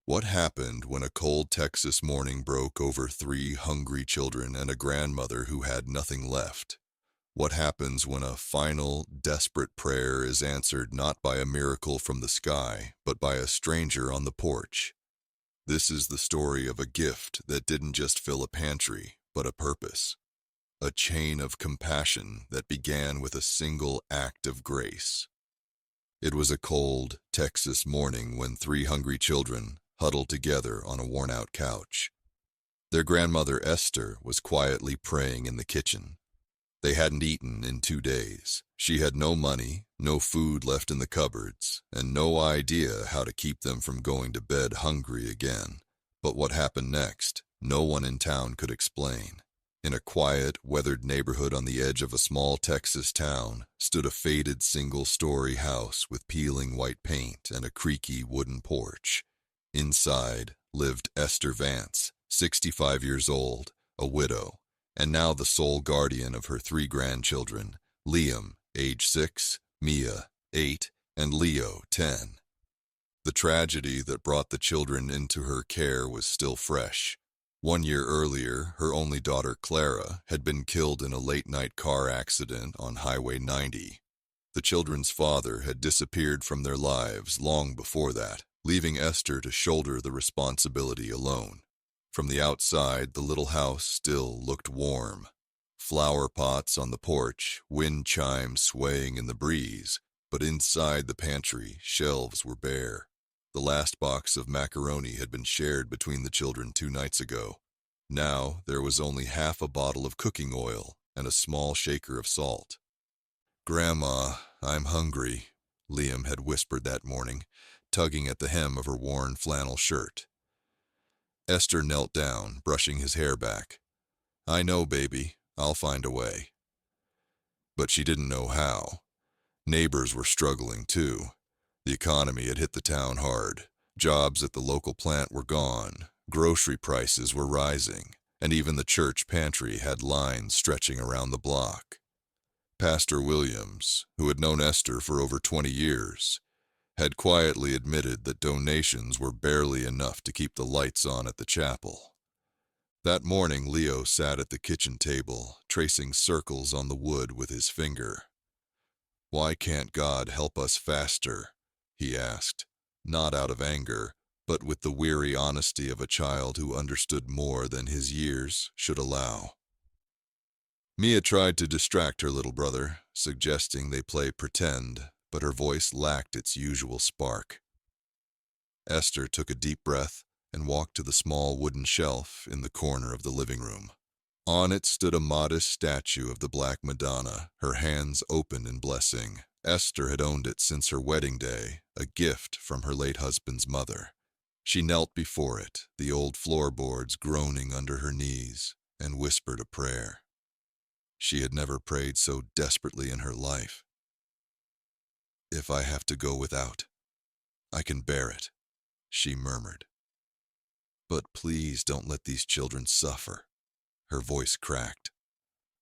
What happened when a cold Texas morning broke over three hungry children and a grandmother who had nothing left? What happens when a final, desperate prayer is answered not by a miracle from the sky, but by a stranger on the porch? This is the story of a gift that didn't just fill a pantry, but a purpose. A chain of compassion that began with a single act of grace. It was a cold, Texas morning when three hungry children huddled together on a worn-out couch. Their grandmother Esther was quietly praying in the kitchen. They hadn't eaten in 2 days. She had no money, no food left in the cupboards, and no idea how to keep them from going to bed hungry again. But what happened next, no one in town could explain. In a quiet, weathered neighborhood on the edge of a small Texas town stood a faded single-story house with peeling white paint and a creaky wooden porch. Inside lived Esther Vance, 65 years old, a widow, and now the sole guardian of her three grandchildren, Liam, age 6, Mia, 8, and Leo, 10. The tragedy that brought the children into her care was still fresh. 1 year earlier, her only daughter Clara had been killed in a late-night car accident on Highway 90. The children's father had disappeared from their lives long before that, leaving Esther to shoulder the responsibility alone. From the outside, the little house still looked warm. Flower pots on the porch, wind chimes swaying in the breeze, but inside the pantry, shelves were bare. The last box of macaroni had been shared between the children 2 nights ago. Now there was only half a bottle of cooking oil and a small shaker of salt. "Grandma, I'm hungry," Liam had whispered that morning, tugging at the hem of her worn flannel shirt. Esther knelt down, brushing his hair back. "I know, baby. I'll find a way." But she didn't know how. Neighbors were struggling, too. The economy had hit the town hard. Jobs at the local plant were gone. Grocery prices were rising, and even the church pantry had lines stretching around the block. Pastor Williams, who had known Esther for over 20 years, had quietly admitted that donations were barely enough to keep the lights on at the chapel. That morning, Leo sat at the kitchen table, tracing circles on the wood with his finger. "Why can't God help us faster?" he asked, not out of anger, but with the weary honesty of a child who understood more than his years should allow. Mia tried to distract her little brother, suggesting they play pretend, but her voice lacked its usual spark. Esther took a deep breath and walked to the small wooden shelf in the corner of the living room. On it stood a modest statue of the Black Madonna, her hands open in blessing. Esther had owned it since her wedding day, a gift from her late husband's mother. She knelt before it, the old floorboards groaning under her knees, and whispered a prayer. She had never prayed so desperately in her life. "If I have to go without, I can bear it," she murmured. "But please don't let these children suffer." Her voice cracked.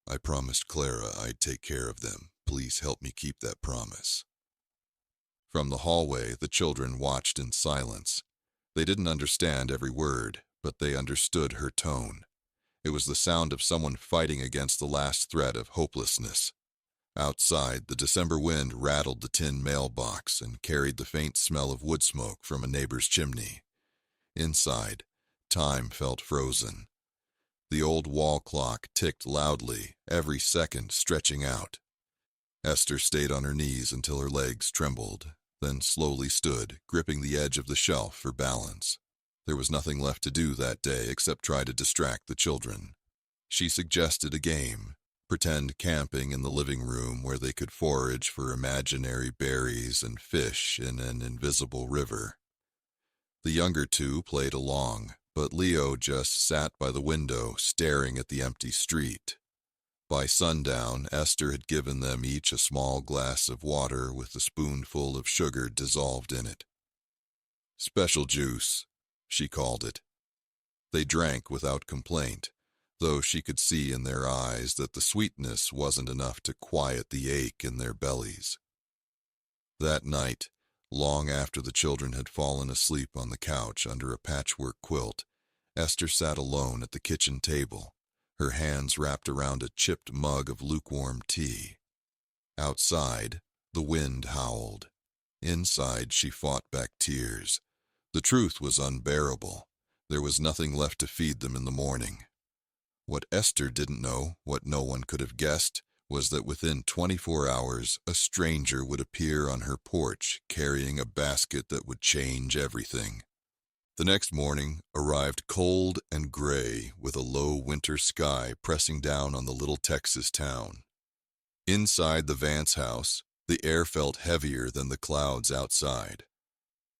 "I promised Clara I'd take care of them. Please help me keep that promise." From the hallway, the children watched in silence. They didn't understand every word, but they understood her tone. It was the sound of someone fighting against the last threat of hopelessness. Outside, the December wind rattled the tin mailbox and carried the faint smell of wood smoke from a neighbor's chimney. Inside, time felt frozen. The old wall clock ticked loudly, every second stretching out. Esther stayed on her knees until her legs trembled, then slowly stood, gripping the edge of the shelf for balance. There was nothing left to do that day except try to distract the children. She suggested a game, pretend camping in the living room where they could forage for imaginary berries and fish in an invisible river. The younger two played along, but Leo just sat by the window staring at the empty street. By sundown, Esther had given them each a small glass of water with a spoonful of sugar dissolved in it. "Special juice," she called it. They drank without complaint, though she could see in their eyes that the sweetness wasn't enough to quiet the ache in their bellies. That night, Long after the children had fallen asleep on the couch under a patchwork quilt, Esther sat alone at the kitchen table, her hands wrapped around a chipped mug of lukewarm tea. Outside, the wind howled. Inside, she fought back tears. The truth was unbearable. There was nothing left to feed them in the morning. What Esther didn't know, what no one could have guessed, was that within 24 hours, a stranger would appear on her porch carrying a basket that would change everything. The next morning arrived cold and gray, with a low winter sky pressing down on the little Texas town. Inside the Vance house, the air felt heavier than the clouds outside.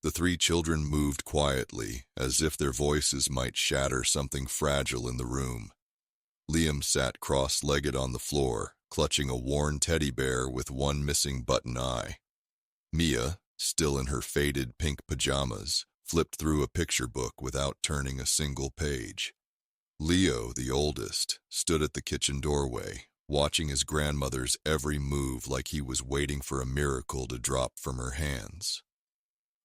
The three children moved quietly, as if their voices might shatter something fragile in the room. Liam sat cross-legged on the floor, clutching a worn teddy bear with one missing button eye. Mia, still in her faded pink pajamas, flipped through a picture book without turning a single page. Leo, the oldest, stood at the kitchen doorway, watching his grandmother's every move like he was waiting for a miracle to drop from her hands.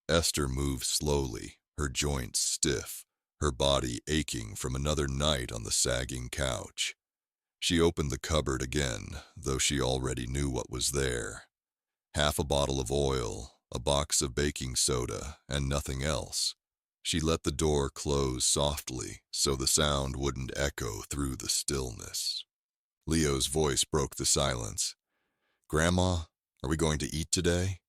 Esther moved slowly, her joints stiff, her body aching from another night on the sagging couch. She opened the cupboard again, though she already knew what was there. Half a bottle of oil, a box of baking soda, and nothing else. She let the door close softly so the sound wouldn't echo through the stillness. Leo's voice broke the silence. "Grandma, are we going to eat today?"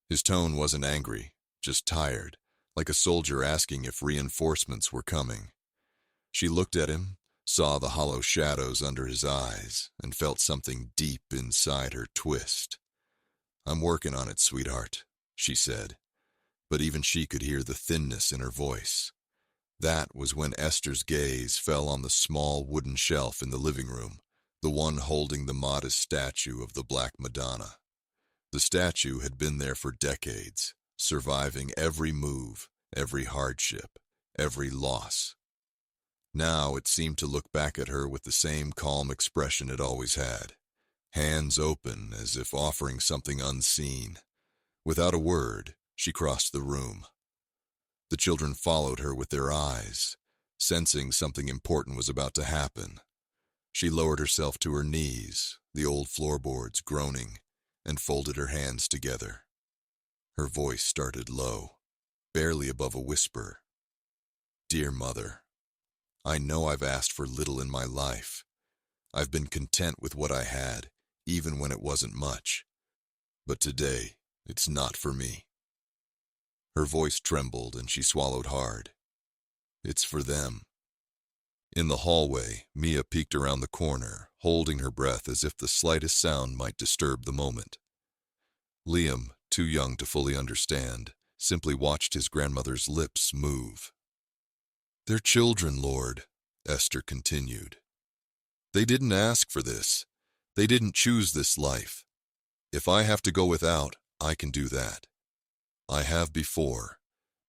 His tone wasn't angry, just tired, like a soldier asking if reinforcements were coming. She looked at him, saw the hollow shadows under his eyes, and felt something deep inside her twist. "I'm working on it, sweetheart," she said, but even she could hear the thinness in her voice. That was when Esther's gaze fell on the small wooden shelf in the living room, the one holding the modest statue of the Black Madonna. The statue had been there for decades, surviving every move, every hardship, every loss. Now it seemed to look back at her with the same calm expression it always had, hands open as if offering something unseen. Without a word, she crossed the room. The children followed her with their eyes, sensing something important was about to happen. She lowered herself to her knees, the old floorboards groaning, and folded her hands together. Her voice started low, barely above a whisper. "Dear Mother, I know I've asked for little in my life. I've been content with what I had, even when it wasn't much. But today, it's not for me." Her voice trembled and she swallowed hard. "It's for them." In the hallway, Mia peeked around the corner, holding her breath as if the slightest sound might disturb the moment. Liam, too young to fully understand, simply watched his grandmother's lips move. "They're children, Lord," Esther continued. "They didn't ask for this. They didn't choose this life. If I have to go without, I can do that. I have before,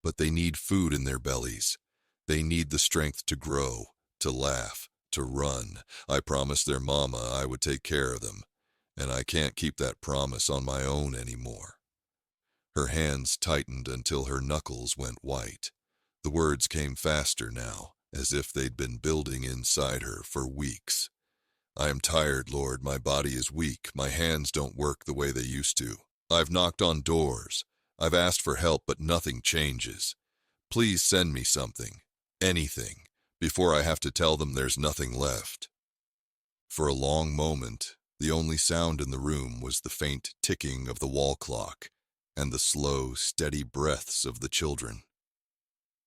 but they need food in their bellies. They need the strength to grow, to laugh, to run. I promised their mama I would take care of them, and I can't keep that promise on my own anymore." Her hands tightened until her knuckles went white. The words came faster now, as if they'd been building inside her for weeks. "I am tired, Lord. My body is weak. My hands don't work the way they used to. I've knocked on doors. I've asked for help, but nothing changes. Please send me something, anything, before I have to tell them there's nothing left." For a long moment, the only sound in the room was the faint ticking of the wall clock and the slow, steady breaths of the children.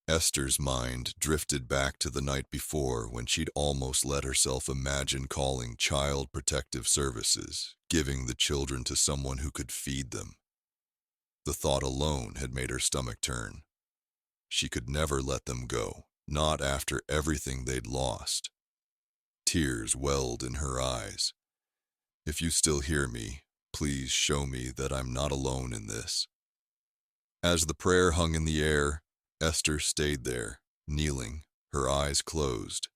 Esther's mind drifted back to the night before when she'd almost let herself imagine calling Child Protective Services, giving the children to someone who could feed them. The thought alone had made her stomach turn. She could never let them go, not after everything they'd lost. Tears welled in her eyes. "If you still hear me, please show me that I'm not alone in this." As the prayer hung in the air, Esther stayed there, kneeling, her eyes closed.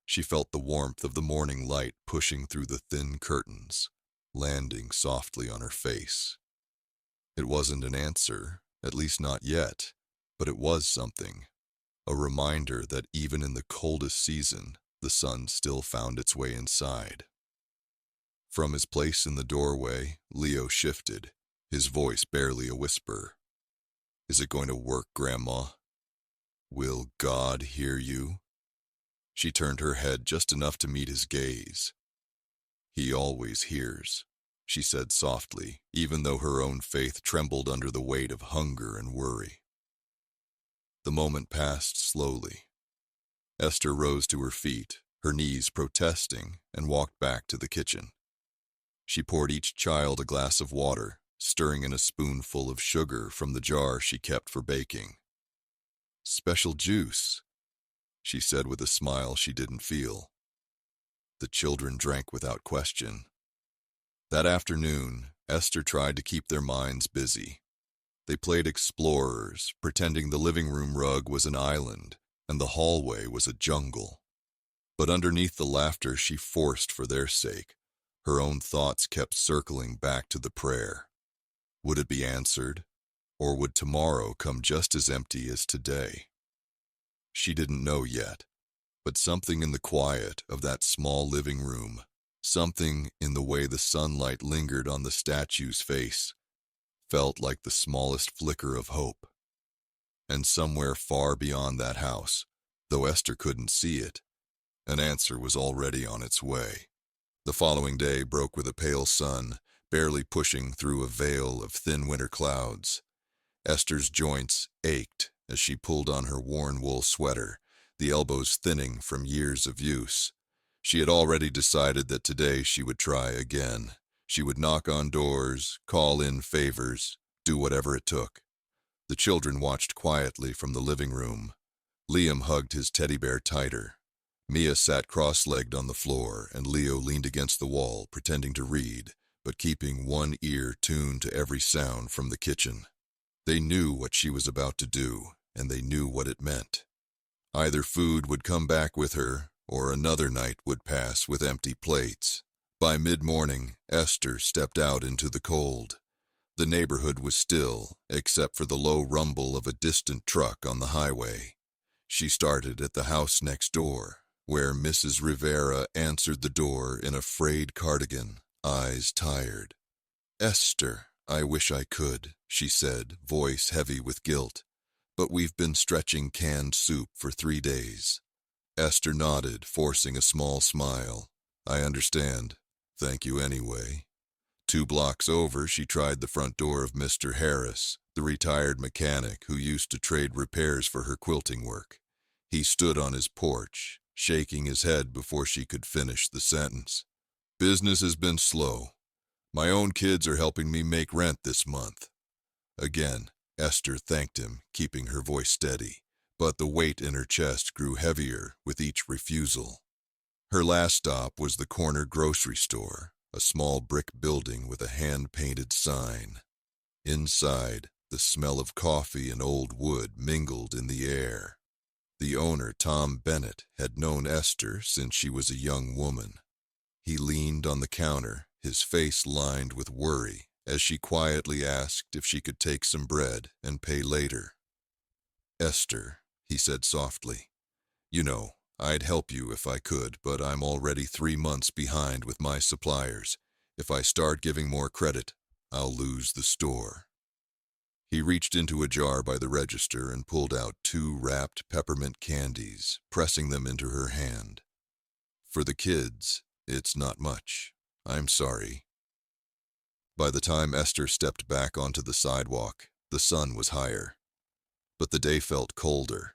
She felt the warmth of the morning light pushing through the thin curtains, landing softly on her face. It wasn't an answer, at least not yet, but it was something. A reminder that even in the coldest season, the sun still found its way inside. From his place in the doorway, Leo shifted, his voice barely a whisper. "Is it going to work, Grandma? Will God hear you?" She turned her head just enough to meet his gaze. "He always hears," she said softly, even though her own faith trembled under the weight of hunger and worry. The moment passed slowly. Esther rose to her feet, her knees protesting, and walked back to the kitchen. She poured each child a glass of water, stirring in a spoonful of sugar from the jar she kept for baking. "Special juice," she said with a smile she didn't feel. The children drank without question. That afternoon, Esther tried to keep their minds busy. They played explorers, pretending the living room rug was an island and the hallway was a jungle. But underneath the laughter she forced for their sake, her own thoughts kept circling back to the prayer. Would it be answered, or would tomorrow come just as empty as today? She didn't know yet, but something in the quiet of that small living room, something in the way the sunlight lingered on the statue's face, felt like the smallest flicker of hope. And somewhere far beyond that house, though Esther couldn't see it, an answer was already on its way. The following day broke with a pale sun, barely pushing through a veil of thin winter clouds. Esther's joints ached as she pulled on her worn wool sweater, the elbows thinning from years of use. She had already decided that today she would try again. She would knock on doors, call in favors, do whatever it took. The children watched quietly from the living room. Liam hugged his teddy bear tighter. Mia sat cross-legged on the floor, and Leo leaned against the wall, pretending to read, but keeping one ear tuned to every sound from the kitchen. They knew what she was about to do, and they knew what it meant. Either food would come back with her, or another night would pass with empty plates. By mid-morning, Esther stepped out into the cold. The neighborhood was still, except for the low rumble of a distant truck on the highway. She started at the house next door, where Mrs. Rivera answered the door in a frayed cardigan, eyes tired. "Esther, I wish I could," she said, voice heavy with guilt. "But we've been stretching canned soup for 3 days." Esther nodded, forcing a small smile. "I understand. Thank you anyway." 2 blocks over, she tried the front door of Mr. Harris, the retired mechanic who used to trade repairs for her quilting work. He stood on his porch, shaking his head before she could finish the sentence. "Business has been slow. My own kids are helping me make rent this month." Again, Esther thanked him, keeping her voice steady, but the weight in her chest grew heavier with each refusal. Her last stop was the corner grocery store, a small brick building with a hand-painted sign. Inside, the smell of coffee and old wood mingled in the air. The owner, Tom Bennett, had known Esther since she was a young woman. He leaned on the counter, his face lined with worry, as she quietly asked if she could take some bread and pay later. "Esther," he said softly, "you know, I'd help you if I could, but I'm already 3 months behind with my suppliers. If I start giving more credit, I'll lose the store." He reached into a jar by the register and pulled out 2 wrapped peppermint candies, pressing them into her hand. "For the kids, it's not much. I'm sorry." By the time Esther stepped back onto the sidewalk, the sun was higher. But the day felt colder.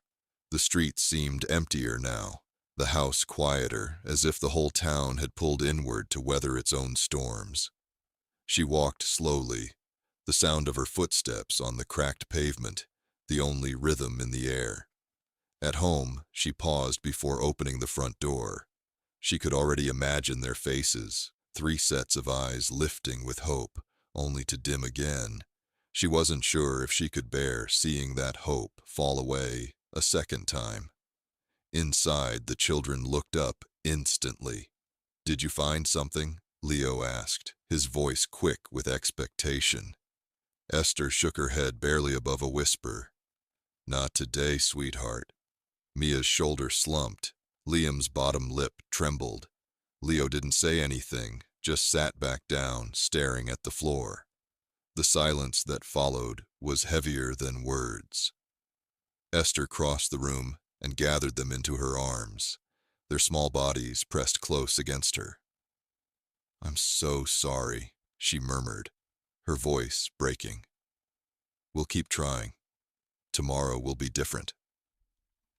The streets seemed emptier now, the house quieter, as if the whole town had pulled inward to weather its own storms. She walked slowly, the sound of her footsteps on the cracked pavement, the only rhythm in the air. At home, she paused before opening the front door. She could already imagine their faces, 3 sets of eyes lifting with hope, only to dim again. She wasn't sure if she could bear seeing that hope fall away a second time. Inside, the children looked up instantly. "Did you find something?" Leo asked, his voice quick with expectation. Esther shook her head barely above a whisper. Not today, sweetheart. Mia's shoulder slumped. Liam's bottom lip trembled. Leo didn't say anything, just sat back down, staring at the floor. The silence that followed was heavier than words. Esther crossed the room and gathered them into her arms, their small bodies pressed close against her. "I'm so sorry," she murmured, her voice breaking. "We'll keep trying. Tomorrow will be different."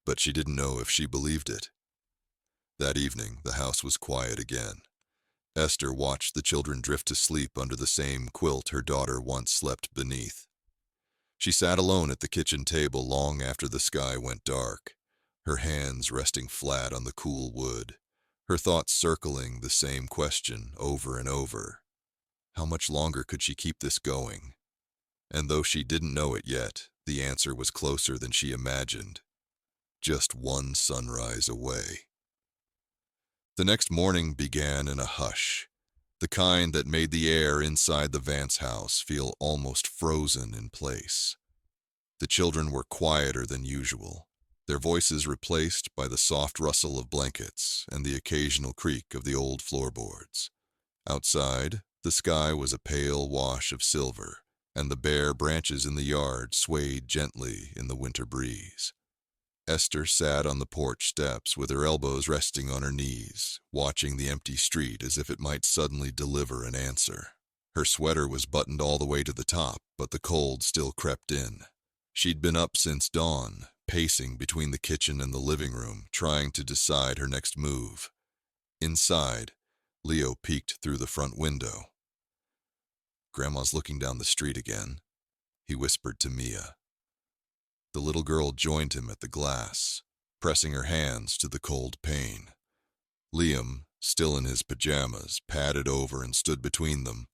But she didn't know if she believed it. That evening, the house was quiet again. Esther watched the children drift to sleep under the same quilt her daughter once slept beneath. She sat alone at the kitchen table long after the sky went dark, her hands resting flat on the cool wood, her thoughts circling the same question over and over. How much longer could she keep this going? And though she didn't know it yet, the answer was closer than she imagined. Just one sunrise away. The next morning began in a hush, the kind that made the air inside the Vance house feel almost frozen in place. The children were quieter than usual, their voices replaced by the soft rustle of blankets and the occasional creak of the old floorboards. Outside, the sky was a pale wash of silver, and the bare branches in the yard swayed gently in the winter breeze. Esther sat on the porch steps with her elbows resting on her knees, watching the empty street as if it might suddenly deliver an answer. Her sweater was buttoned all the way to the top, but the cold still crept in. She'd been up since dawn, pacing between the kitchen and the living room, trying to decide her next move. Inside, Leo peeked through the front window. "Grandma's looking down the street again," he whispered to Mia. The little girl joined him at the glass, pressing her hands to the cold pane. Liam, still in his pajamas, padded over and stood between them.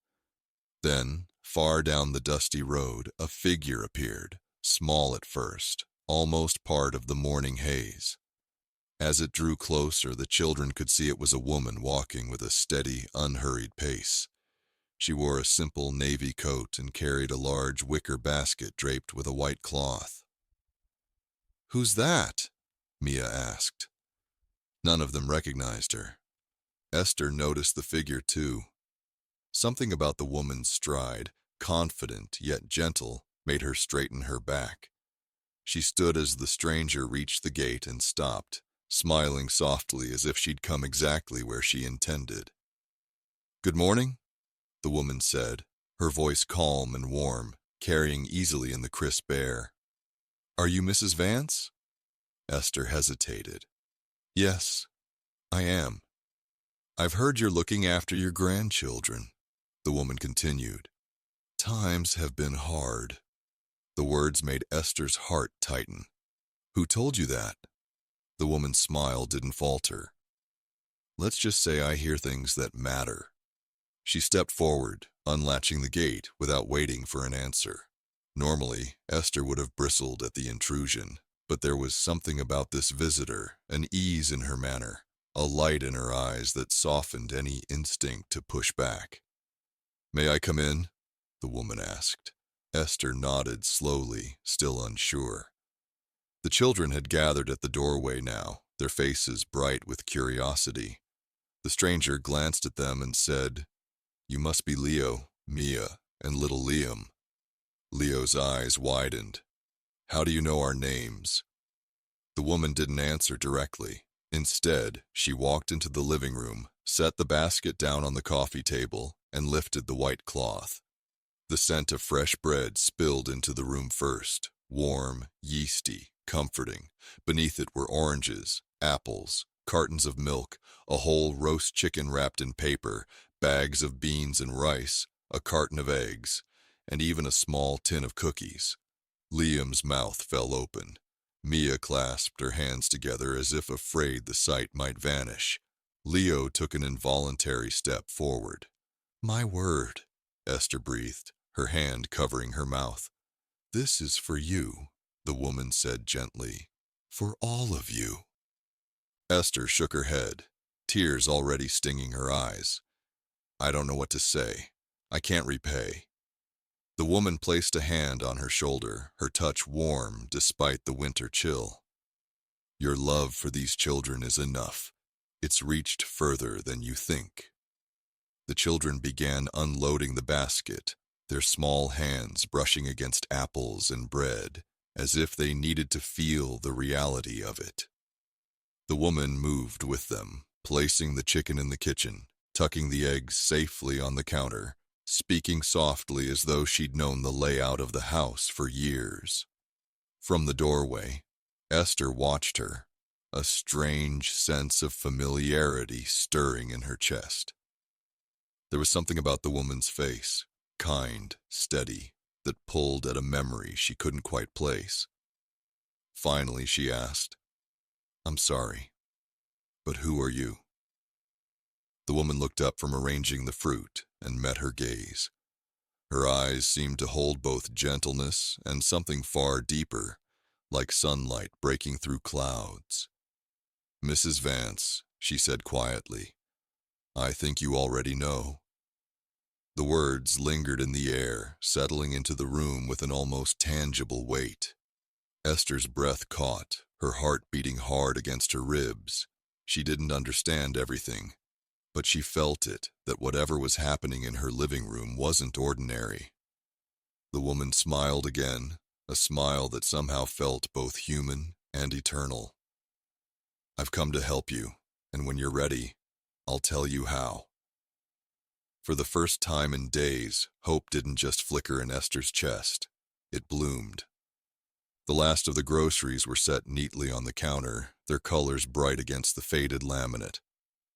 Then, far down the dusty road, a figure appeared, small at first, almost part of the morning haze. As it drew closer, the children could see it was a woman walking with a steady, unhurried pace. She wore a simple navy coat and carried a large wicker basket draped with a white cloth. "Who's that?" Mia asked. None of them recognized her. Esther noticed the figure too. Something about the woman's stride, confident yet gentle, made her straighten her back. She stood as the stranger reached the gate and stopped, smiling softly as if she'd come exactly where she intended. "Good morning," the woman said, her voice calm and warm, carrying easily in the crisp air. "Are you Mrs. Vance?" Esther hesitated. "Yes, I am. I've heard you're looking after your grandchildren," the woman continued. "Times have been hard." The words made Esther's heart tighten. "Who told you that?" The woman's smile didn't falter. "Let's just say I hear things that matter." She stepped forward, unlatching the gate without waiting for an answer. Normally, Esther would have bristled at the intrusion, but there was something about this visitor, an ease in her manner, a light in her eyes that softened any instinct to push back. "May I come in?" the woman asked. Esther nodded slowly, still unsure. The children had gathered at the doorway now, their faces bright with curiosity. The stranger glanced at them and said, "You must be Leo, Mia, and little Liam." Leo's eyes widened. "How do you know our names?" The woman didn't answer directly. Instead, she walked into the living room, set the basket down on the coffee table, and lifted the white cloth. The scent of fresh bread spilled into the room first, warm, yeasty, comforting. Beneath it were oranges, apples, cartons of milk, a whole roast chicken wrapped in paper, bags of beans and rice, a carton of eggs, and even a small tin of cookies. Liam's mouth fell open. Mia clasped her hands together as if afraid the sight might vanish. Leo took an involuntary step forward. "My word," Esther breathed, her hand covering her mouth. "This is for you," the woman said gently. "For all of you." Esther shook her head, tears already stinging her eyes. "I don't know what to say. I can't repay." The woman placed a hand on her shoulder, her touch warm despite the winter chill. Your love for these children is enough. It's reached further than you think. The children began unloading the basket, their small hands brushing against apples and bread, as if they needed to feel the reality of it. The woman moved with them, placing the chicken in the kitchen, tucking the eggs safely on the counter, speaking softly as though she'd known the layout of the house for years. From the doorway, Esther watched her, a strange sense of familiarity stirring in her chest. There was something about the woman's face, kind, steady, that pulled at a memory she couldn't quite place. Finally, she asked, "I'm sorry, but who are you?" The woman looked up from arranging the fruit and met her gaze. Her eyes seemed to hold both gentleness and something far deeper, like sunlight breaking through clouds. "Mrs. Vance," she said quietly, "I think you already know." The words lingered in the air, settling into the room with an almost tangible weight. Esther's breath caught, her heart beating hard against her ribs. She didn't understand everything, but she felt it, that whatever was happening in her living room wasn't ordinary. The woman smiled again, a smile that somehow felt both human and eternal. "I've come to help you, and when you're ready, I'll tell you how." For the first time in days, hope didn't just flicker in Esther's chest. It bloomed. The last of the groceries were set neatly on the counter, their colors bright against the faded laminate.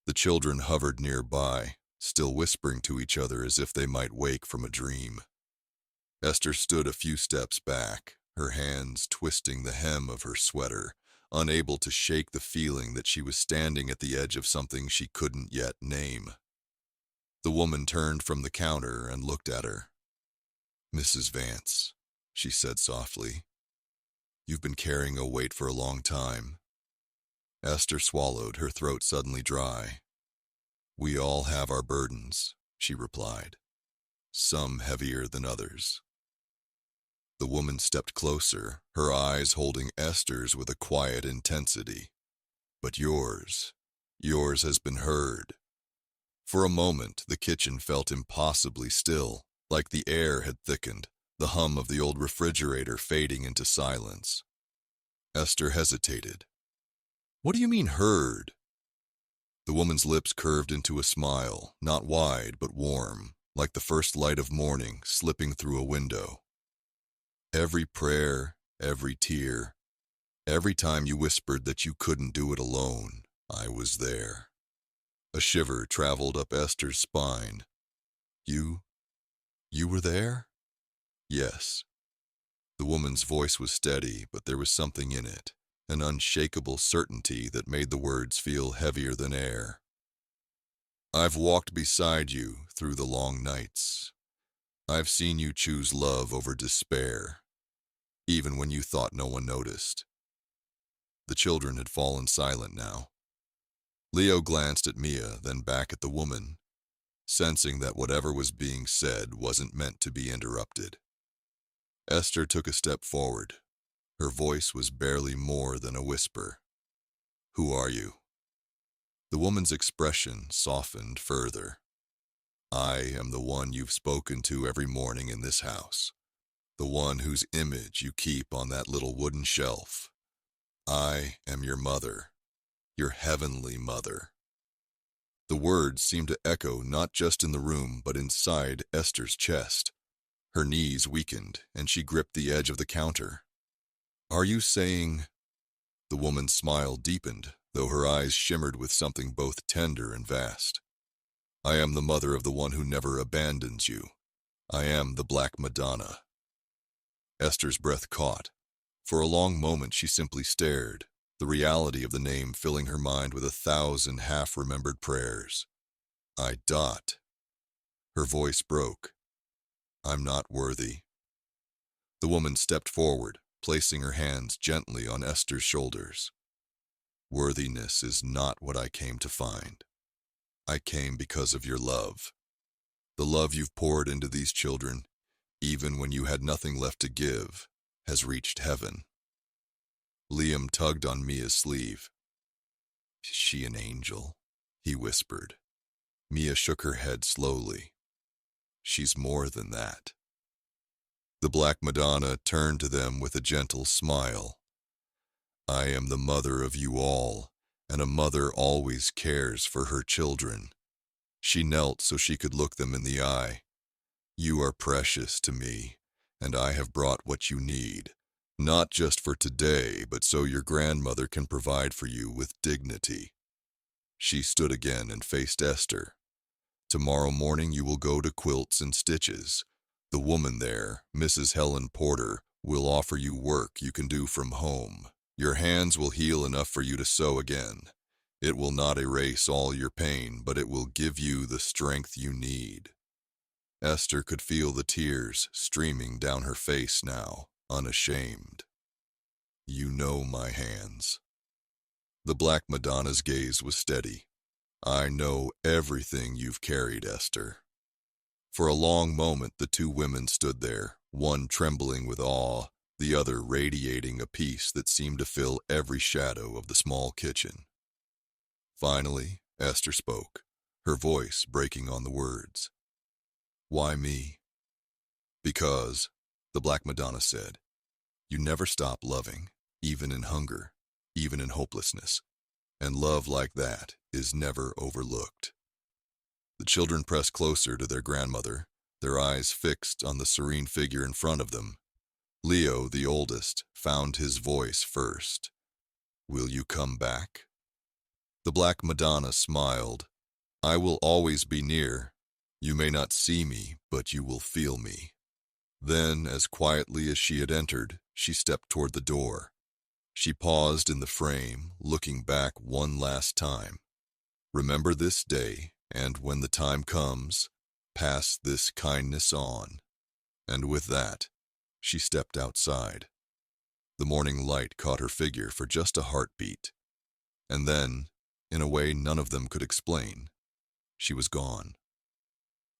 The children hovered nearby, still whispering to each other as if they might wake from a dream. Esther stood a few steps back, her hands twisting the hem of her sweater, unable to shake the feeling that she was standing at the edge of something she couldn't yet name. The woman turned from the counter and looked at her. "Mrs. Vance," she said softly, "you've been carrying a weight for a long time." Esther swallowed, her throat suddenly dry. "We all have our burdens," she replied, "some heavier than others." The woman stepped closer, her eyes holding Esther's with a quiet intensity. "But yours has been heard." For a moment, the kitchen felt impossibly still, like the air had thickened, the hum of the old refrigerator fading into silence. Esther hesitated. "What do you mean, heard?" The woman's lips curved into a smile, not wide but warm, like the first light of morning slipping through a window. "Every prayer, every tear, every time you whispered that you couldn't do it alone, I was there." A shiver traveled up Esther's spine. You were there?" "Yes." The woman's voice was steady, but there was something in it, an unshakable certainty that made the words feel heavier than air. "I've walked beside you through the long nights. I've seen you choose love over despair, even when you thought no one noticed." The children had fallen silent now. Leo glanced at Mia, then back at the woman, sensing that whatever was being said wasn't meant to be interrupted. Esther took a step forward. Her voice was barely more than a whisper. "Who are you?" The woman's expression softened further. "I am the one you've spoken to every morning in this house, the one whose image you keep on that little wooden shelf. I am your mother, your heavenly mother." The words seemed to echo not just in the room but inside Esther's chest. Her knees weakened, and she gripped the edge of the counter. "Are you saying—" The woman's smile deepened, though her eyes shimmered with something both tender and vast. "I am the mother of the one who never abandons you. I am the Black Madonna." Esther's breath caught. For a long moment she simply stared, the reality of the name filling her mind with 1,000 half-remembered prayers. "I dot." Her voice broke. "I'm not worthy." The woman stepped forward, placing her hands gently on Esther's shoulders. "Worthiness is not what I came to find. I came because of your love. The love you've poured into these children, even when you had nothing left to give, has reached heaven. Liam tugged on Mia's sleeve. Is she an angel? He whispered. Mia shook her head slowly. She's more than that. The Black Madonna turned to them with a gentle smile. I am the mother of you all, and a mother always cares for her children. She knelt so she could look them in the eye. You are precious to me, and I have brought what you need, not just for today, but so your grandmother can provide for you with dignity. She stood again and faced Esther. Tomorrow morning you will go to Quilts and Stitches. The woman there, Mrs. Helen Porter, will offer you work you can do from home. Your hands will heal enough for you to sew again. It will not erase all your pain, but it will give you the strength you need. Esther could feel the tears streaming down her face now, unashamed. You know my hands. The Black Madonna's gaze was steady. I know everything you've carried, Esther. For a long moment the two women stood there, one trembling with awe, the other radiating a peace that seemed to fill every shadow of the small kitchen. Finally, Esther spoke, her voice breaking on the words. Why me? Because, the Black Madonna said, you never stop loving, even in hunger, even in hopelessness, and love like that is never overlooked. The children pressed closer to their grandmother, their eyes fixed on the serene figure in front of them. Leo, the oldest, found his voice first. Will you come back? The Black Madonna smiled. I will always be near. You may not see me, but you will feel me. Then, as quietly as she had entered, she stepped toward the door. She paused in the frame, looking back one last time. Remember this day, and when the time comes, pass this kindness on. And with that, she stepped outside. The morning light caught her figure for just a heartbeat. And then, in a way none of them could explain, she was gone.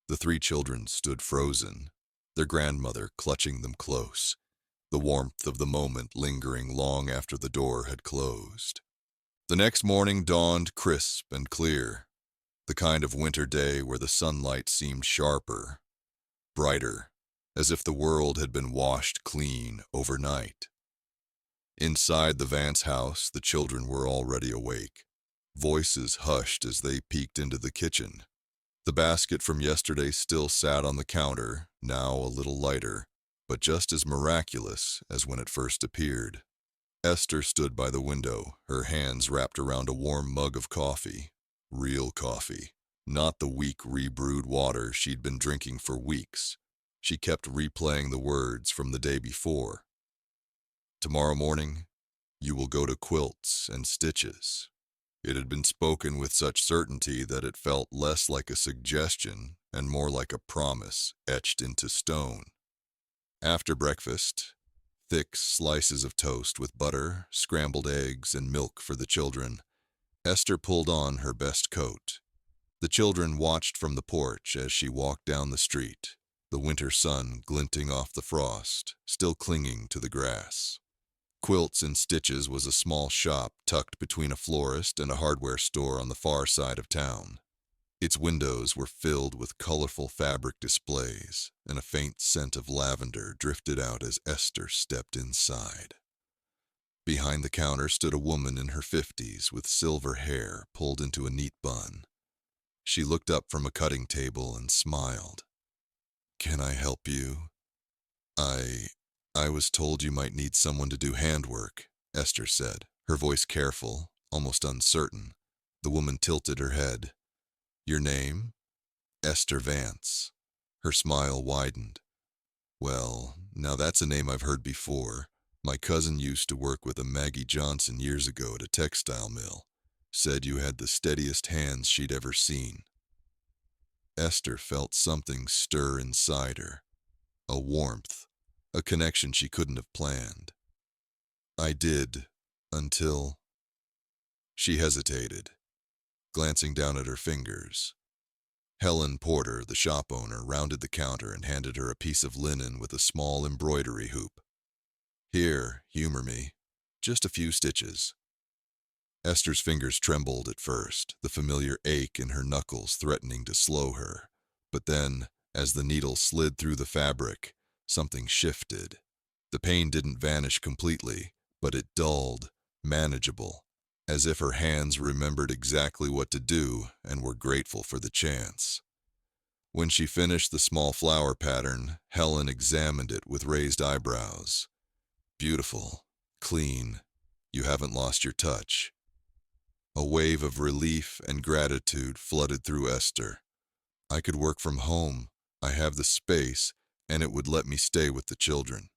The three children stood frozen, their grandmother clutching them close, the warmth of the moment lingering long after the door had closed. The next morning dawned crisp and clear, the kind of winter day where the sunlight seemed sharper, brighter, as if the world had been washed clean overnight. Inside the Vance house, the children were already awake, voices hushed as they peeked into the kitchen. The basket from yesterday still sat on the counter, now a little lighter, but just as miraculous as when it first appeared. Esther stood by the window, her hands wrapped around a warm mug of coffee. Real coffee, not the weak rebrewed water she'd been drinking for weeks. She kept replaying the words from the day before. Tomorrow morning, you will go to Quilts and Stitches. It had been spoken with such certainty that it felt less like a suggestion and more like a promise etched into stone. After breakfast, thick slices of toast with butter, scrambled eggs, and milk for the children, Esther pulled on her best coat. The children watched from the porch as she walked down the street, the winter sun glinting off the frost, still clinging to the grass. Quilts and Stitches was a small shop tucked between a florist and a hardware store on the far side of town. Its windows were filled with colorful fabric displays, and a faint scent of lavender drifted out as Esther stepped inside. Behind the counter stood a woman in her 50s with silver hair pulled into a neat bun. She looked up from a cutting table and smiled. Can I help you? I was told you might need someone to do handwork, Esther said, her voice careful, almost uncertain. The woman tilted her head. Your name? Esther Vance. Her smile widened. Well, now that's a name I've heard before. My cousin used to work with a Maggie Johnson years ago at a textile mill. Said you had the steadiest hands she'd ever seen. Esther felt something stir inside her. A warmth. A connection she couldn't have planned. I did, until... She hesitated, glancing down at her fingers. Helen Porter, the shop owner, rounded the counter and handed her a piece of linen with a small embroidery hoop. Here, humor me. Just a few stitches. Esther's fingers trembled at first, the familiar ache in her knuckles threatening to slow her. But then, as the needle slid through the fabric, something shifted. The pain didn't vanish completely, but it dulled, manageable, as if her hands remembered exactly what to do and were grateful for the chance. When she finished the small flower pattern, Helen examined it with raised eyebrows. Beautiful, clean, you haven't lost your touch. A wave of relief and gratitude flooded through Esther. I could work from home, I have the space, and it would let me stay with the children.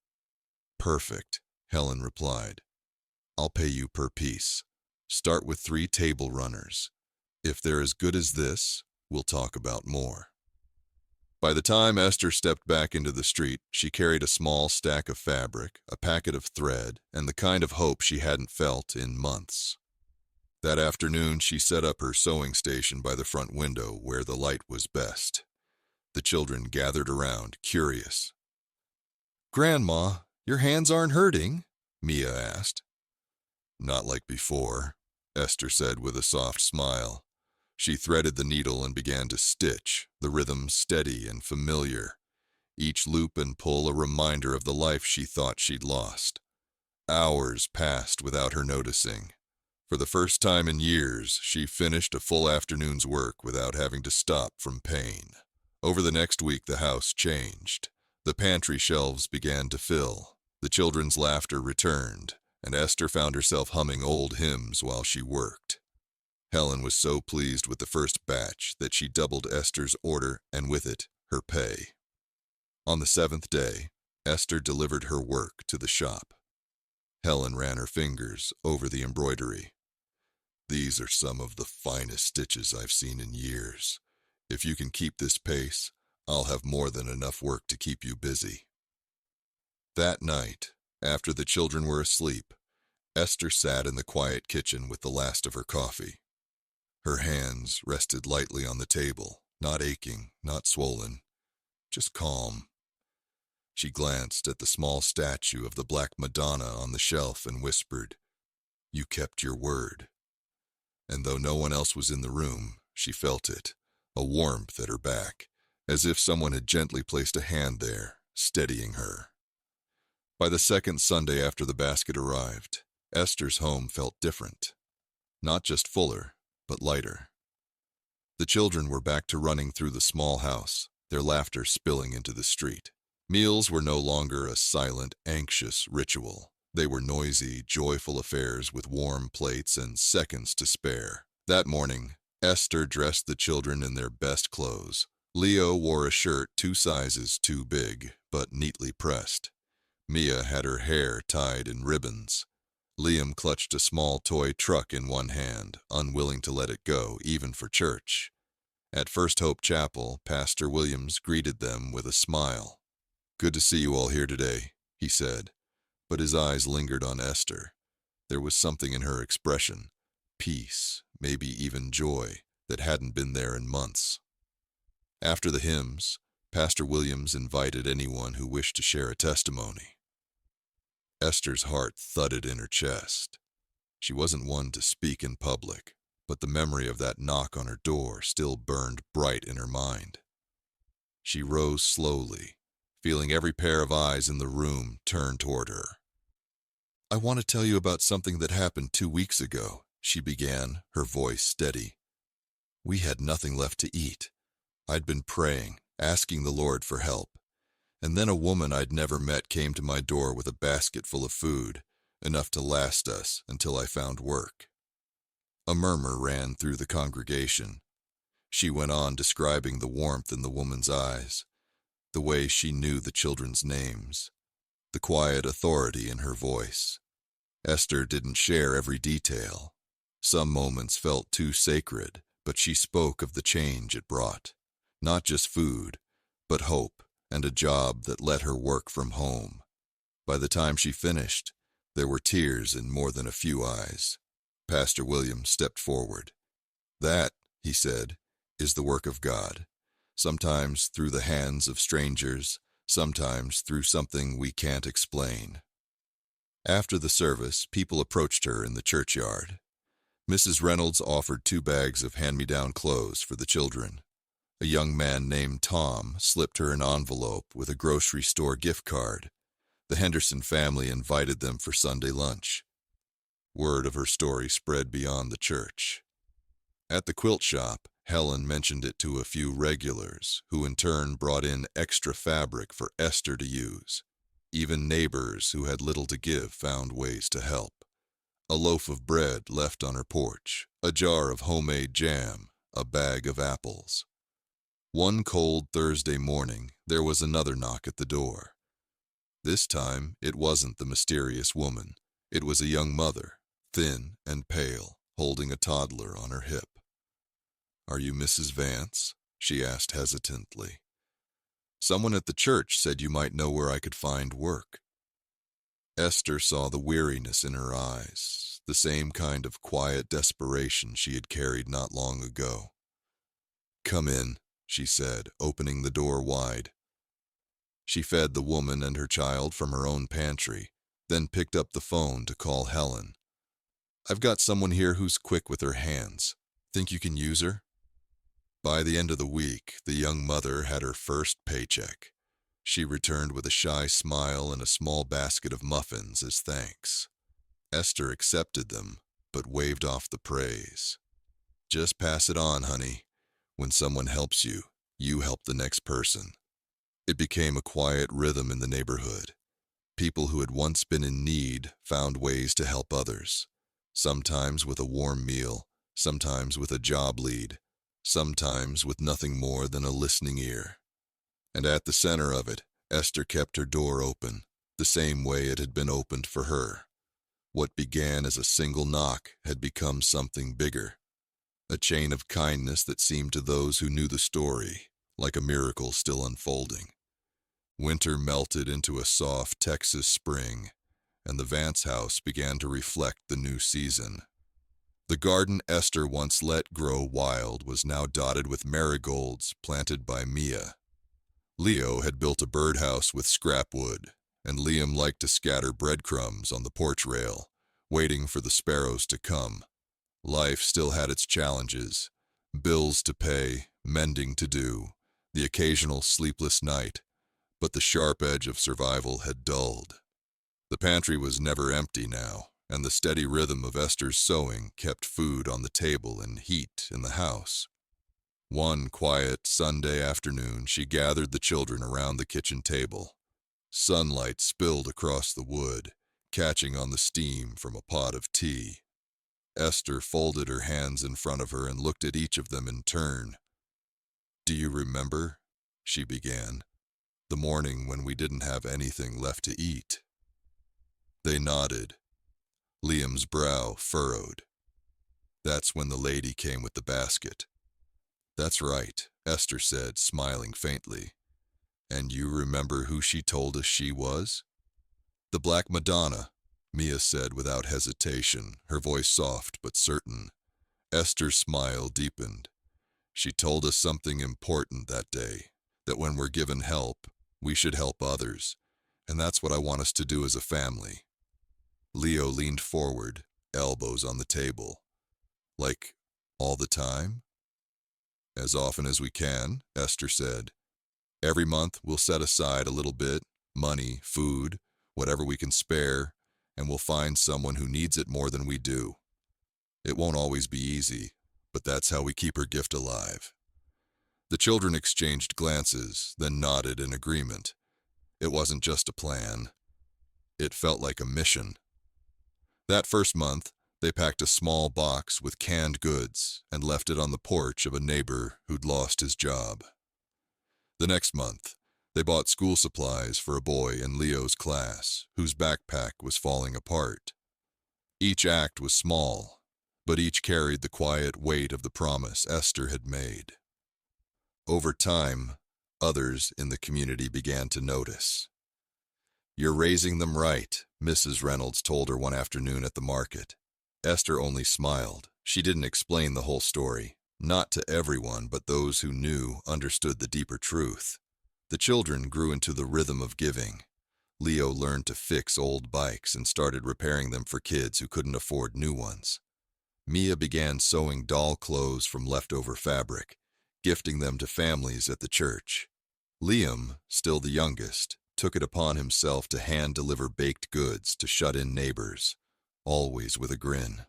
Perfect, Helen replied. I'll pay you per piece. Start with 3 table runners. If they're as good as this, we'll talk about more. By the time Esther stepped back into the street, she carried a small stack of fabric, a packet of thread, and the kind of hope she hadn't felt in months. That afternoon, she set up her sewing station by the front window where the light was best. The children gathered around, curious. Grandma, your hands aren't hurting? Mia asked. Not like before, Esther said with a soft smile. She threaded the needle and began to stitch, the rhythm steady and familiar. Each loop and pull a reminder of the life she thought she'd lost. Hours passed without her noticing. For the first time in years, she finished a full afternoon's work without having to stop from pain. Over the next week, the house changed. The pantry shelves began to fill. The children's laughter returned, and Esther found herself humming old hymns while she worked. Helen was so pleased with the first batch that she doubled Esther's order and with it, her pay. On the 7th day, Esther delivered her work to the shop. Helen ran her fingers over the embroidery. These are some of the finest stitches I've seen in years. If you can keep this pace, I'll have more than enough work to keep you busy. That night, after the children were asleep, Esther sat in the quiet kitchen with the last of her coffee. Her hands rested lightly on the table, not aching, not swollen, just calm. She glanced at the small statue of the Black Madonna on the shelf and whispered, "You kept your word." And though no one else was in the room, she felt it, a warmth at her back, as if someone had gently placed a hand there, steadying her. By the second Sunday after the basket arrived, Esther's home felt different. Not just fuller, but lighter. The children were back to running through the small house, their laughter spilling into the street. Meals were no longer a silent, anxious ritual. They were noisy, joyful affairs with warm plates and seconds to spare. That morning, Esther dressed the children in their best clothes. Leo wore a shirt 2 sizes too big, but neatly pressed. Mia had her hair tied in ribbons. Liam clutched a small toy truck in one hand, unwilling to let it go, even for church. At First Hope Chapel, Pastor Williams greeted them with a smile. "Good to see you all here today," he said, but his eyes lingered on Esther. There was something in her expression, peace, maybe even joy, that hadn't been there in months. After the hymns, Pastor Williams invited anyone who wished to share a testimony. Esther's heart thudded in her chest. She wasn't one to speak in public, but the memory of that knock on her door still burned bright in her mind. She rose slowly, feeling every pair of eyes in the room turn toward her. "I want to tell you about something that happened 2 weeks ago," she began, her voice steady. "We had nothing left to eat. I'd been praying, asking the Lord for help. And then a woman I'd never met came to my door with a basket full of food, enough to last us until I found work." A murmur ran through the congregation. She went on describing the warmth in the woman's eyes, the way she knew the children's names, the quiet authority in her voice. Esther didn't share every detail. Some moments felt too sacred, but she spoke of the change it brought. Not just food, but hope and a job that let her work from home. By the time she finished, there were tears in more than a few eyes. Pastor Williams stepped forward. "That," he said, is the work of God, sometimes through the hands of strangers, sometimes through something we can't explain. After the service, people approached her in the churchyard. Mrs. Reynolds offered 2 bags of hand-me-down clothes for the children. A young man named Tom slipped her an envelope with a grocery store gift card. The Henderson family invited them for Sunday lunch. Word of her story spread beyond the church. At the quilt shop, Helen mentioned it to a few regulars, who in turn brought in extra fabric for Esther to use. Even neighbors who had little to give found ways to help. A loaf of bread left on her porch, a jar of homemade jam, a bag of apples. One cold Thursday morning, there was another knock at the door. This time, it wasn't the mysterious woman. It was a young mother, thin and pale, holding a toddler on her hip. "Are you Mrs. Vance?" she asked hesitantly. "Someone at the church said you might know where I could find work." Esther saw the weariness in her eyes, the same kind of quiet desperation she had carried not long ago. "Come in," she said, opening the door wide. She fed the woman and her child from her own pantry, then picked up the phone to call Helen. "I've got someone here who's quick with her hands. Think you can use her?" By the end of the week, the young mother had her first paycheck. She returned with a shy smile and a small basket of muffins as thanks. Esther accepted them, but waved off the praise. "Just pass it on, honey. When someone helps you, you help the next person." It became a quiet rhythm in the neighborhood. People who had once been in need found ways to help others, sometimes with a warm meal, sometimes with a job lead, sometimes with nothing more than a listening ear. And at the center of it, Esther kept her door open, the same way it had been opened for her. What began as a single knock had become something bigger, a chain of kindness that seemed to those who knew the story like a miracle still unfolding. Winter melted into a soft Texas spring, and the Vance house began to reflect the new season. The garden Esther once let grow wild was now dotted with marigolds planted by Mia. Leo had built a birdhouse with scrap wood, and Liam liked to scatter breadcrumbs on the porch rail, waiting for the sparrows to come. Life still had its challenges, bills to pay, mending to do, the occasional sleepless night, but the sharp edge of survival had dulled. The pantry was never empty now, and the steady rhythm of Esther's sewing kept food on the table and heat in the house. One quiet Sunday afternoon, she gathered the children around the kitchen table. Sunlight spilled across the wood, catching on the steam from a pot of tea. Esther folded her hands in front of her and looked at each of them in turn. "Do you remember," she began, "the morning when we didn't have anything left to eat?" They nodded. Liam's brow furrowed. "That's when the lady came with the basket." "That's right," Esther said, smiling faintly. "And you remember who she told us she was?" "The Black Madonna," Mia said without hesitation, her voice soft but certain. Esther's smile deepened. "She told us something important that day, that when we're given help, we should help others, and that's what I want us to do as a family." Leo leaned forward, elbows on the table. "Like, all the time?" "As often as we can," Esther said. "Every month we'll set aside a little bit, money, food, whatever we can spare, and we'll find someone who needs it more than we do. It won't always be easy, but that's how we keep her gift alive." The children exchanged glances, then nodded in agreement. It wasn't just a plan. It felt like a mission. That first month, they packed a small box with canned goods and left it on the porch of a neighbor who'd lost his job. The next month, they bought school supplies for a boy in Leo's class whose backpack was falling apart. Each act was small, but each carried the quiet weight of the promise Esther had made. Over time, others in the community began to notice. "You're raising them right," Mrs. Reynolds told her one afternoon at the market. Esther only smiled. She didn't explain the whole story. Not to everyone, but those who knew understood the deeper truth. The children grew into the rhythm of giving. Leo learned to fix old bikes and started repairing them for kids who couldn't afford new ones. Mia began sewing doll clothes from leftover fabric, gifting them to families at the church. Liam, still the youngest, took it upon himself to hand-deliver baked goods to shut-in neighbors, always with a grin.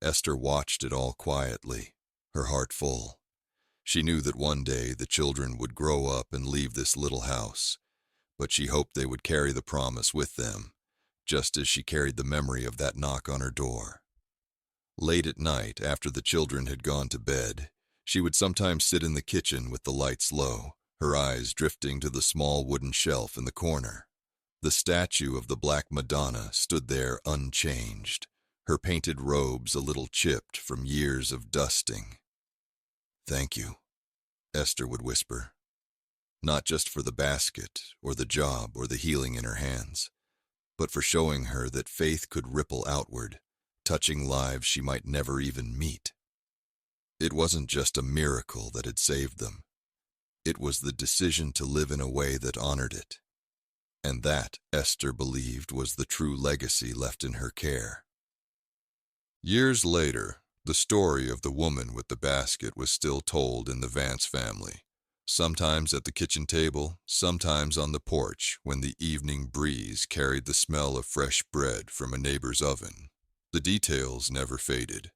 Esther watched it all quietly, her heart full. She knew that one day the children would grow up and leave this little house, but she hoped they would carry the promise with them, just as she carried the memory of that knock on her door. Late at night, after the children had gone to bed, she would sometimes sit in the kitchen with the lights low, her eyes drifting to the small wooden shelf in the corner. The statue of the Black Madonna stood there unchanged, her painted robes a little chipped from years of dusting. "Thank you," Esther would whisper. Not just for the basket, or the job, or the healing in her hands, but for showing her that faith could ripple outward, touching lives she might never even meet. It wasn't just a miracle that had saved them. It was the decision to live in a way that honored it. And that, Esther believed, was the true legacy left in her care. Years later, the story of the woman with the basket was still told in the Vance family, sometimes at the kitchen table, sometimes on the porch when the evening breeze carried the smell of fresh bread from a neighbor's oven. The details never faded.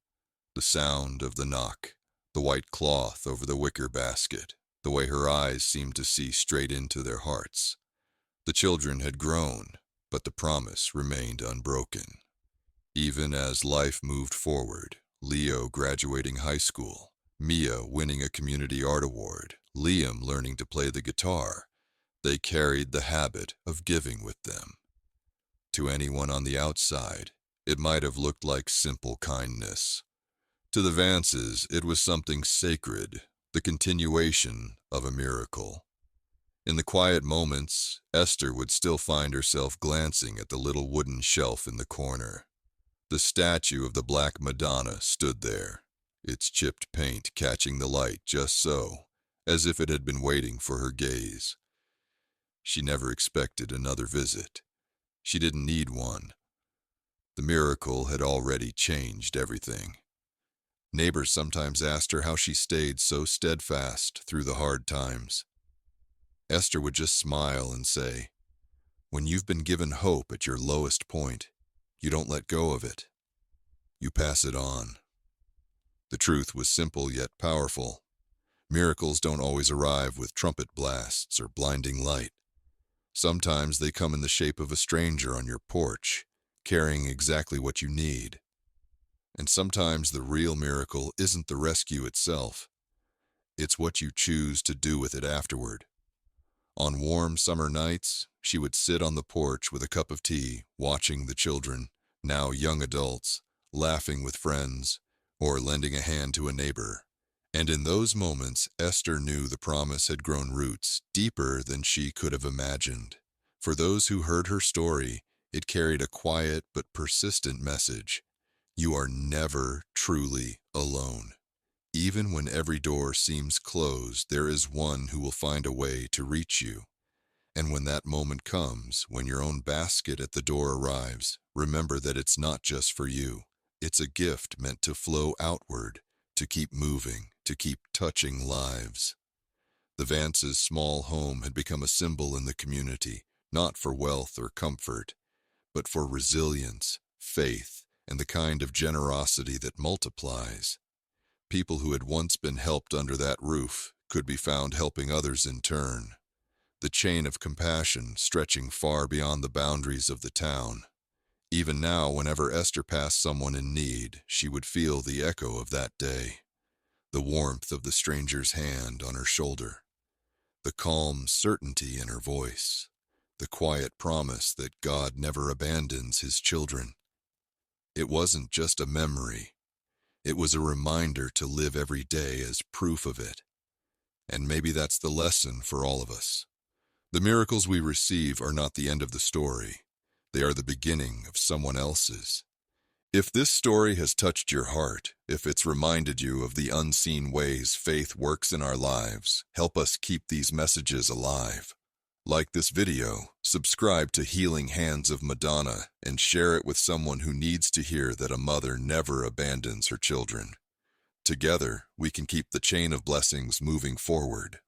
The sound of the knock, the white cloth over the wicker basket, the way her eyes seemed to see straight into their hearts. The children had grown, but the promise remained unbroken. Even as life moved forward, Leo graduating high school, Mia winning a community art award, Liam learning to play the guitar, they carried the habit of giving with them. To anyone on the outside, it might have looked like simple kindness. To the Vances, it was something sacred, the continuation of a miracle. In the quiet moments, Esther would still find herself glancing at the little wooden shelf in the corner. The statue of the Black Madonna stood there, its chipped paint catching the light just so, as if it had been waiting for her gaze. She never expected another visit. She didn't need one. The miracle had already changed everything. Neighbors sometimes asked her how she stayed so steadfast through the hard times. Esther would just smile and say, "When you've been given hope at your lowest point, you don't let go of it. You pass it on." The truth was simple yet powerful. Miracles don't always arrive with trumpet blasts or blinding light. Sometimes they come in the shape of a stranger on your porch, carrying exactly what you need. And sometimes the real miracle isn't the rescue itself. It's what you choose to do with it afterward. On warm summer nights, she would sit on the porch with a cup of tea, watching the children, now young adults, laughing with friends, or lending a hand to a neighbor. And in those moments, Esther knew the promise had grown roots deeper than she could have imagined. For those who heard her story, it carried a quiet but persistent message. You are never truly alone. Even when every door seems closed, there is one who will find a way to reach you. And when that moment comes, when your own basket at the door arrives, remember that it's not just for you. It's a gift meant to flow outward, to keep moving, to keep touching lives. The Vances' small home had become a symbol in the community, not for wealth or comfort, but for resilience, faith, and the kind of generosity that multiplies. People who had once been helped under that roof could be found helping others in turn. The chain of compassion stretching far beyond the boundaries of the town. Even now, whenever Esther passed someone in need, she would feel the echo of that day. The warmth of the stranger's hand on her shoulder. The calm certainty in her voice. The quiet promise that God never abandons his children. It wasn't just a memory. It was a reminder to live every day as proof of it. And maybe that's the lesson for all of us. The miracles we receive are not the end of the story. They are the beginning of someone else's. If this story has touched your heart, if it's reminded you of the unseen ways faith works in our lives, help us keep these messages alive. Like this video, subscribe to Healing Hands of Madonna, and share it with someone who needs to hear that a mother never abandons her children. Together, we can keep the chain of blessings moving forward.